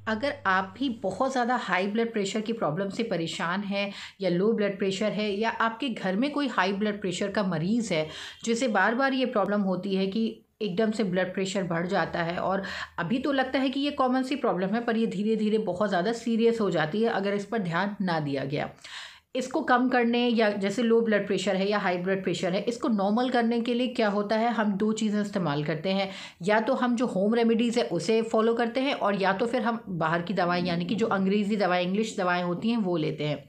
अगर आप भी बहुत ज़्यादा हाई ब्लड प्रेशर की प्रॉब्लम से परेशान हैं या लो ब्लड प्रेशर है या आपके घर में कोई हाई ब्लड प्रेशर का मरीज़ है जिसे बार बार ये प्रॉब्लम होती है कि एकदम से ब्लड प्रेशर बढ़ जाता है और अभी तो लगता है कि ये कॉमन सी प्रॉब्लम है पर ये धीरे धीरे बहुत ज़्यादा सीरियस हो जाती है अगर इस पर ध्यान ना दिया गया। इसको कम करने या जैसे लो ब्लड प्रेशर है या हाई ब्लड प्रेशर है, इसको नॉर्मल करने के लिए क्या होता है, हम दो चीज़ें इस्तेमाल करते हैं। या तो हम जो होम रेमेडीज़ है उसे फॉलो करते हैं और या तो फिर हम बाहर की दवाएं यानी कि जो अंग्रेज़ी दवाएं इंग्लिश दवाएं होती हैं वो लेते हैं।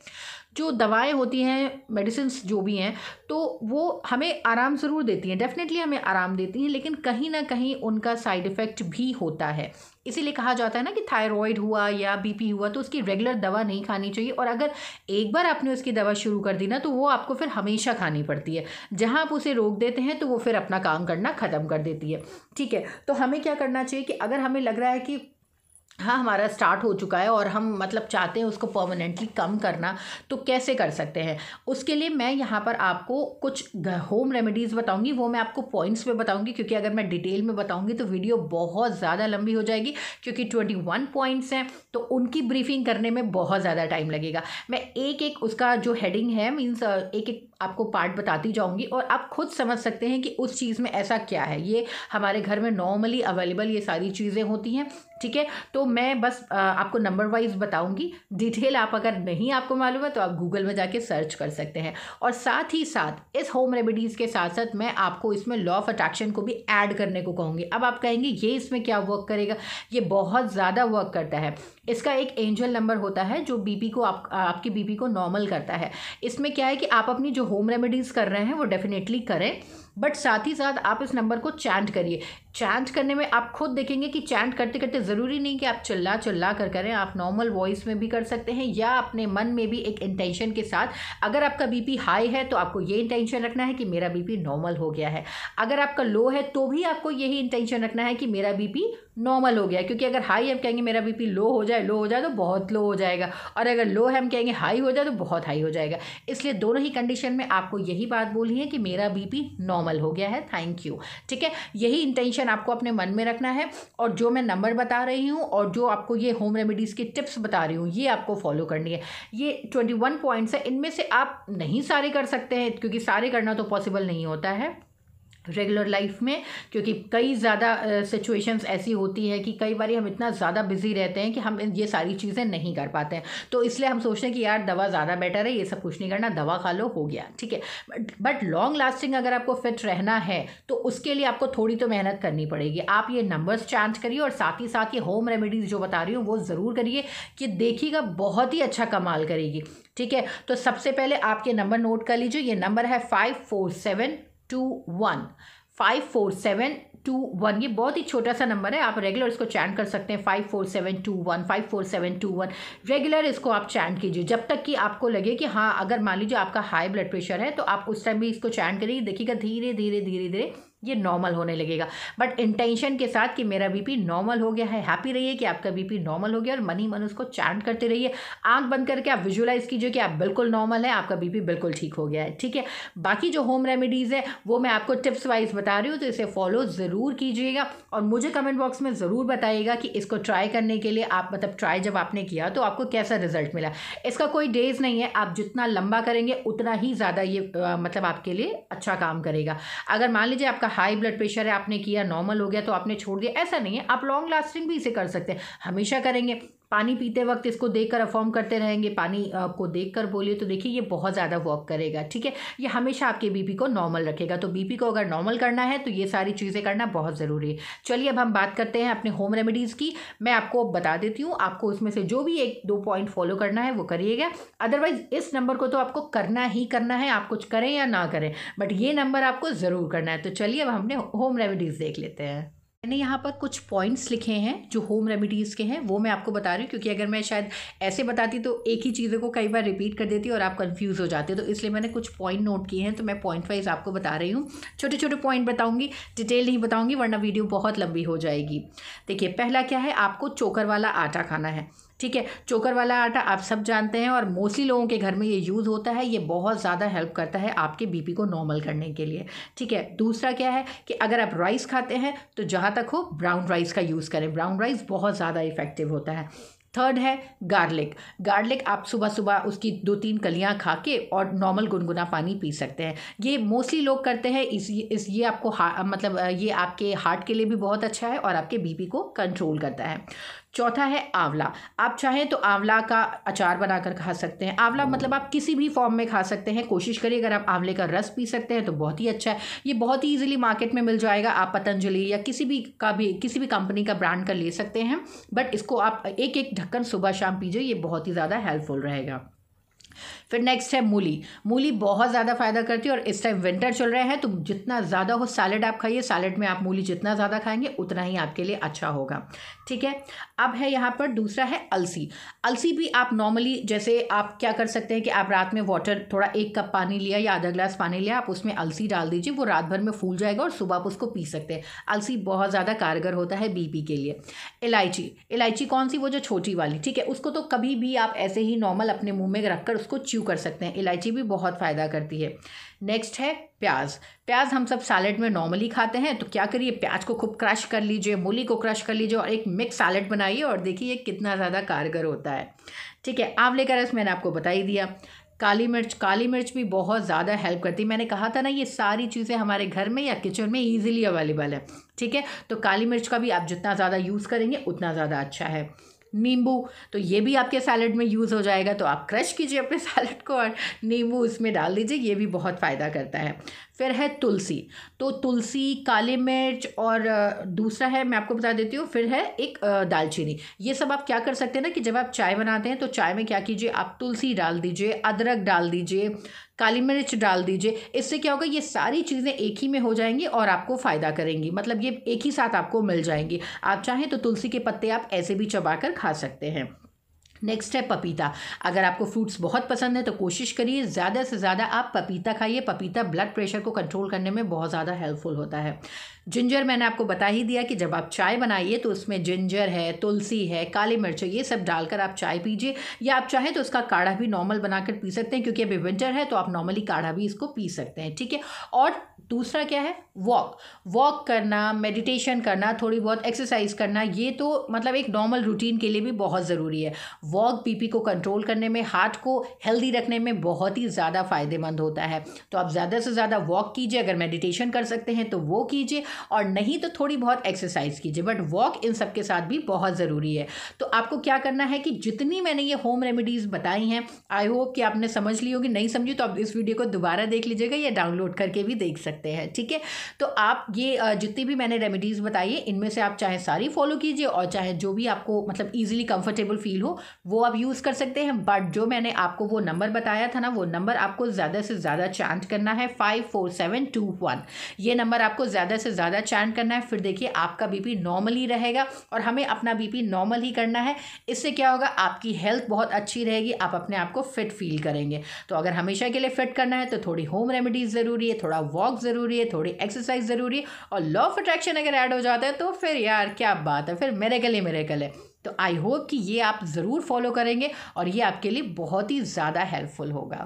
जो दवाएं होती हैं मेडिसिन्स जो भी हैं तो वो हमें आराम ज़रूर देती हैं, डेफिनेटली हमें आराम देती हैं, लेकिन कहीं ना कहीं उनका साइड इफ़ेक्ट भी होता है। इसीलिए कहा जाता है ना कि थायराइड हुआ या बीपी हुआ तो उसकी रेगुलर दवा नहीं खानी चाहिए और अगर एक बार आपने उसकी दवा शुरू कर दी ना तो वो आपको फिर हमेशा खानी पड़ती है। जहाँ आप उसे रोक देते हैं तो वो फिर अपना काम करना ख़त्म कर देती है। ठीक है, तो हमें क्या करना चाहिए कि अगर हमें लग रहा है कि हाँ हमारा स्टार्ट हो चुका है और हम मतलब चाहते हैं उसको परमानेंटली कम करना, तो कैसे कर सकते हैं। उसके लिए मैं यहाँ पर आपको कुछ होम रेमेडीज़ बताऊंगी, वो मैं आपको पॉइंट्स में बताऊंगी क्योंकि अगर मैं डिटेल में बताऊंगी तो वीडियो बहुत ज़्यादा लंबी हो जाएगी क्योंकि 21 पॉइंट्स हैं तो उनकी ब्रीफिंग करने में बहुत ज़्यादा टाइम लगेगा। मैं एक एक उसका जो हेडिंग है मीन्स एक एक आपको पार्ट बताती जाऊंगी और आप खुद समझ सकते हैं कि उस चीज़ में ऐसा क्या है। ये हमारे घर में नॉर्मली अवेलेबल ये सारी चीज़ें होती हैं। ठीक है, तो मैं बस आपको नंबर वाइज बताऊंगी। डिटेल आप अगर नहीं आपको मालूम है तो आप गूगल में जाके सर्च कर सकते हैं। और साथ ही साथ इस होम रेमेडीज़ के साथ साथ मैं आपको इसमें लॉ ऑफ अट्रैक्शन को भी ऐड करने को कहूँगी। अब आप कहेंगे ये इसमें क्या वर्क करेगा, ये बहुत ज़्यादा वर्क करता है। इसका एक एंजल नंबर होता है जो बीपी को आपकी बीपी को नॉर्मल करता है। इसमें क्या है कि आप अपनी जो होम रेमेडीज़ कर रहे हैं वो डेफिनेटली करें, बट साथ ही साथ आप इस नंबर को चैंट करिए। चैंट करने में आप खुद देखेंगे कि चैंट करते करते ज़रूरी नहीं कि आप चिल्ला चिल्ला कर करें, आप नॉर्मल वॉइस में भी कर सकते हैं या अपने मन में भी एक इंटेंशन के साथ। अगर आपका बीपी हाई है तो आपको ये इंटेंशन रखना है कि मेरा बीपी नॉर्मल हो गया है। अगर आपका लो है तो भी आपको यही इंटेंशन रखना है कि मेरा बीपी नॉर्मल हो गया है। क्योंकि अगर हाई हम कहेंगे मेरा बीपी लो हो जाए तो बहुत लो हो जाएगा, और अगर लो है हम कहेंगे हाई हो जाए तो बहुत हाई हो जाएगा। इसलिए दोनों ही कंडीशन में आपको यही बात बोलनी है कि मेरा बीपी नॉर्मल हो गया है, थैंक यू। ठीक है, यही इंटेंशन आपको अपने मन में रखना है और जो मैं नंबर बता रही हूँ और जो आपको ये होम रेमेडीज़ की टिप्स बता रही हूँ ये आपको फॉलो करनी है। ये 21 पॉइंट्स है, इनमें से आप नहीं सारे कर सकते हैं क्योंकि सारे करना तो पॉसिबल नहीं होता है रेगुलर लाइफ में, क्योंकि कई ज़्यादा सिचुएशंस ऐसी होती है कि कई बार हम इतना ज़्यादा बिजी रहते हैं कि हम ये सारी चीज़ें नहीं कर पाते हैं। तो इसलिए हम सोचते हैं कि यार दवा ज़्यादा बेटर है, ये सब कुछ नहीं करना, दवा खा लो हो गया। ठीक है, बट लॉन्ग लास्टिंग अगर आपको फिट रहना है तो उसके लिए आपको थोड़ी तो मेहनत करनी पड़ेगी। आप ये नंबर्स चैंट करिए और साथ ही साथ ये होम रेमेडीज़ जो बता रही हूँ वो ज़रूर करिए कि देखिएगा बहुत ही अच्छा कमाल करेगी। ठीक है, तो सबसे पहले आपके नंबर नोट कर लीजिए। ये नंबर है 54721 54721। ये बहुत ही छोटा सा नंबर है, आप रेगुलर इसको चैंट कर सकते हैं। 54721 54721 रेगुलर इसको आप चैंट कीजिए जब तक कि आपको लगे कि हाँ, अगर मान लीजिए आपका हाई ब्लड प्रेशर है तो आप उस टाइम भी इसको चैंट करिए, देखिएगा धीरे धीरे धीरे धीरे ये नॉर्मल होने लगेगा। बट इंटेंशन के साथ कि मेरा बीपी नॉर्मल हो गया है। हैप्पी रहिए कि आपका बीपी नॉर्मल हो गया और मन ही मन उसको चैंट करते रहिए। आंख बंद करके आप विजुअलाइज कीजिए कि आप बिल्कुल नॉर्मल है, आपका बीपी बिल्कुल ठीक हो गया है। ठीक है, बाकी जो होम रेमेडीज़ है वो मैं आपको टिप्स वाइज बता रही हूँ तो इसे फॉलो ज़रूर कीजिएगा और मुझे कमेंट बॉक्स में ज़रूर बताइएगा कि इसको ट्राई करने के लिए आप मतलब ट्राई जब आपने किया तो आपको कैसा रिजल्ट मिला। इसका कोई डेज नहीं है, आप जितना लंबा करेंगे उतना ही ज़्यादा ये मतलब आपके लिए अच्छा काम करेगा। अगर मान लीजिए आपका हाई ब्लड प्रेशर है, आपने किया नॉर्मल हो गया तो आपने छोड़ दिया, ऐसा नहीं है। आप लॉन्ग लास्टिंग भी इसे कर सकते हैं, हमेशा करेंगे। पानी पीते वक्त इसको देखकर अफॉर्म करते रहेंगे, पानी को देखकर बोलिए तो देखिए ये बहुत ज़्यादा वर्क करेगा। ठीक है, ये हमेशा आपके बीपी को नॉर्मल रखेगा। तो बीपी को अगर नॉर्मल करना है तो ये सारी चीज़ें करना बहुत ज़रूरी है। चलिए अब हम बात करते हैं अपने होम रेमेडीज़ की। मैं आपको बता देती हूँ, आपको उसमें से जो भी 1-2 पॉइंट फॉलो करना है वो करिएगा। अदरवाइज़ इस नंबर को तो आपको करना ही करना है, आप कुछ करें या ना करें, बट ये नंबर आपको ज़रूर करना है। तो चलिए अब हमने होम रेमेडीज़ देख लेते हैं। मैंने यहाँ पर कुछ पॉइंट्स लिखे हैं जो होम रेमेडीज़ के हैं, वो मैं आपको बता रही हूँ क्योंकि अगर मैं शायद ऐसे बताती तो एक ही चीज़ों को कई बार रिपीट कर देती और आप कंफ्यूज हो जाते, तो इसलिए मैंने कुछ पॉइंट नोट किए हैं। तो मैं पॉइंट वाइज आपको बता रही हूँ, छोटे छोटे पॉइंट बताऊँगी, डिटेल नहीं बताऊँगी वरना वीडियो बहुत लंबी हो जाएगी। देखिए पहला क्या है, आपको चोकर वाला आटा खाना है। ठीक है, चोकर वाला आटा आप सब जानते हैं और मोस्टली लोगों के घर में ये यूज़ होता है। ये बहुत ज़्यादा हेल्प करता है आपके बीपी को नॉर्मल करने के लिए। ठीक है, दूसरा क्या है कि अगर आप राइस खाते हैं तो जहाँ तक हो ब्राउन राइस का यूज़ करें। ब्राउन राइस बहुत ज़्यादा इफ़ेक्टिव होता है। थर्ड है गार्लिक। गार्लिक आप सुबह सुबह उसकी 2-3 कलियां खा के और नॉर्मल गुनगुना पानी पी सकते हैं। ये मोस्टली लोग करते हैं। ये आपको मतलब ये आपके हार्ट के लिए भी बहुत अच्छा है और आपके बीपी को कंट्रोल करता है। चौथा है आंवला। आप चाहें तो आंवला का अचार बनाकर खा सकते हैं। आंवला मतलब आप किसी भी फॉर्म में खा सकते हैं। कोशिश करिए अगर आप आंवले का रस पी सकते हैं तो बहुत ही अच्छा है। ये बहुत ही ईजिली मार्केट में मिल जाएगा। आप पतंजलि या किसी भी कंपनी का ब्रांड का ले सकते हैं। बट इसको आप एक एक ढक्कन सुबह शाम पीजिए, ये बहुत ही ज़्यादा हेल्पफुल रहेगा। फिर नेक्स्ट है मूली। मूली बहुत ज़्यादा फ़ायदा करती है और इस टाइम विंटर चल रहे हैं तो जितना ज़्यादा हो सैलेड आप खाइए। सैलेड में आप मूली जितना ज़्यादा खाएंगे उतना ही आपके लिए अच्छा होगा। ठीक है, अब है यहाँ पर दूसरा है अलसी। अलसी भी आप नॉर्मली जैसे आप क्या कर सकते हैं कि आप रात में वाटर थोड़ा 1 कप पानी लिया या आधा ग्लास पानी लिया, आप उसमें अलसी डाल दीजिए, वो रात भर में फूल जाएगा और सुबह आप उसको पी सकते हैं। अलसी बहुत ज़्यादा कारगर होता है बीपी के लिए। इलायची। इलायची कौन सी? वो जो छोटी वाली। ठीक है, उसको तो कभी भी आप ऐसे ही नॉर्मल अपने मुंह में रखकर उसको च्यू कर सकते हैं। इलायची भी बहुत फ़ायदा करती है। नेक्स्ट है प्याज। प्याज हम सब सैलेड में नॉर्मली खाते हैं, तो क्या करिए प्याज को खूब क्रश कर लीजिए, मूली को क्रश कर लीजिए और एक मिक्स सैलेड बनाइए और देखिए ये कितना ज़्यादा कारगर होता है। ठीक है, आंवले का रस मैंने आपको बता ही दिया। काली मिर्च। काली मिर्च भी बहुत ज़्यादा हेल्प करती है। मैंने कहा था ना ये सारी चीज़ें हमारे घर में या किचन में ईजिली अवेलेबल है। ठीक है, तो काली मिर्च का भी आप जितना ज़्यादा यूज़ करेंगे उतना ज़्यादा अच्छा है। नींबू, तो ये भी आपके सैलेड में यूज़ हो जाएगा, तो आप क्रश कीजिए अपने सैलेड को और नींबू उसमें डाल दीजिए, ये भी बहुत फ़ायदा करता है। फिर है तुलसी। तो तुलसी, काली मिर्च और दूसरा है मैं आपको बता देती हूँ, फिर है एक दालचीनी। ये सब आप क्या कर सकते हैं ना कि जब आप चाय बनाते हैं तो चाय में क्या कीजिए, आप तुलसी डाल दीजिए, अदरक डाल दीजिए, काली मिर्च डाल दीजिए। इससे क्या होगा, ये सारी चीज़ें एक ही में हो जाएंगी और आपको फ़ायदा करेंगी। मतलब ये एक ही साथ आपको मिल जाएंगी। आप चाहें तो तुलसी के पत्ते आप ऐसे भी चबाकर खा सकते हैं। नेक्स्ट है पपीता। अगर आपको फ्रूट्स बहुत पसंद है तो कोशिश करिए ज़्यादा से ज़्यादा आप पपीता खाइए। पपीता ब्लड प्रेशर को कंट्रोल करने में बहुत ज़्यादा हेल्पफुल होता है। जिंजर मैंने आपको बता ही दिया कि जब आप चाय बनाइए तो उसमें जिंजर है, तुलसी है, काली मिर्च है, ये सब डालकर आप चाय पीजिए। या आप चाहें तो उसका काढ़ा भी नॉर्मल बनाकर पी सकते हैं, क्योंकि अभी विंटर है तो आप नॉर्मली काढ़ा भी इसको पी सकते हैं। ठीक है, और दूसरा क्या है, वॉक करना, मेडिटेशन करना, थोड़ी बहुत एक्सरसाइज करना, ये तो मतलब एक नॉर्मल रूटीन के लिए भी बहुत ज़रूरी है। वॉक बीपी को कंट्रोल करने में, हार्ट को हेल्दी रखने में बहुत ही ज़्यादा फ़ायदेमंद होता है। तो आप ज़्यादा से ज़्यादा वॉक कीजिए। अगर मेडिटेशन कर सकते हैं तो वो कीजिए और नहीं तो थोड़ी बहुत एक्सरसाइज कीजिए, बट वॉक इन सब के साथ भी बहुत ज़रूरी है। तो आपको क्या करना है कि जितनी मैंने ये होम रेमेडीज़ बताई हैं, आई होप कि आपने समझ ली होगी। नहीं समझी तो आप इस वीडियो को दोबारा देख लीजिएगा या डाउनलोड करके भी देख सकते हैं। ठीक है, तो आप ये जितनी भी मैंने रेमेडीज़ बताई है इनमें से आप चाहे सारी फॉलो कीजिए और चाहे जो भी आपको मतलब ईजिली कंफर्टेबल फील हो वो आप यूज़ कर सकते हैं। बट जो मैंने आपको वो नंबर बताया था ना, वो नंबर आपको ज़्यादा से ज़्यादा चैंट करना है, 54721। ये नंबर आपको ज़्यादा से ज़्यादा चैंट करना है। फिर देखिए आपका बीपी नॉर्मल ही रहेगा और हमें अपना बीपी नॉर्मल ही करना है। इससे क्या होगा, आपकी हेल्थ बहुत अच्छी रहेगी, आप अपने आप को फिट फील करेंगे। तो अगर हमेशा के लिए फिट करना है तो थोड़ी होम रेमेडीज़ ज़रूरी है, थोड़ा वॉक ज़रूरी है, थोड़ी एक्सरसाइज ज़रूरी है और लॉ ऑफ अट्रैक्शन अगर ऐड हो जाता है तो फिर यार क्या बात है, फिर मिरेकल ही मिरेकल है। तो आई होप कि ये आप ज़रूर फॉलो करेंगे और ये आपके लिए बहुत ही ज़्यादा हेल्पफुल होगा।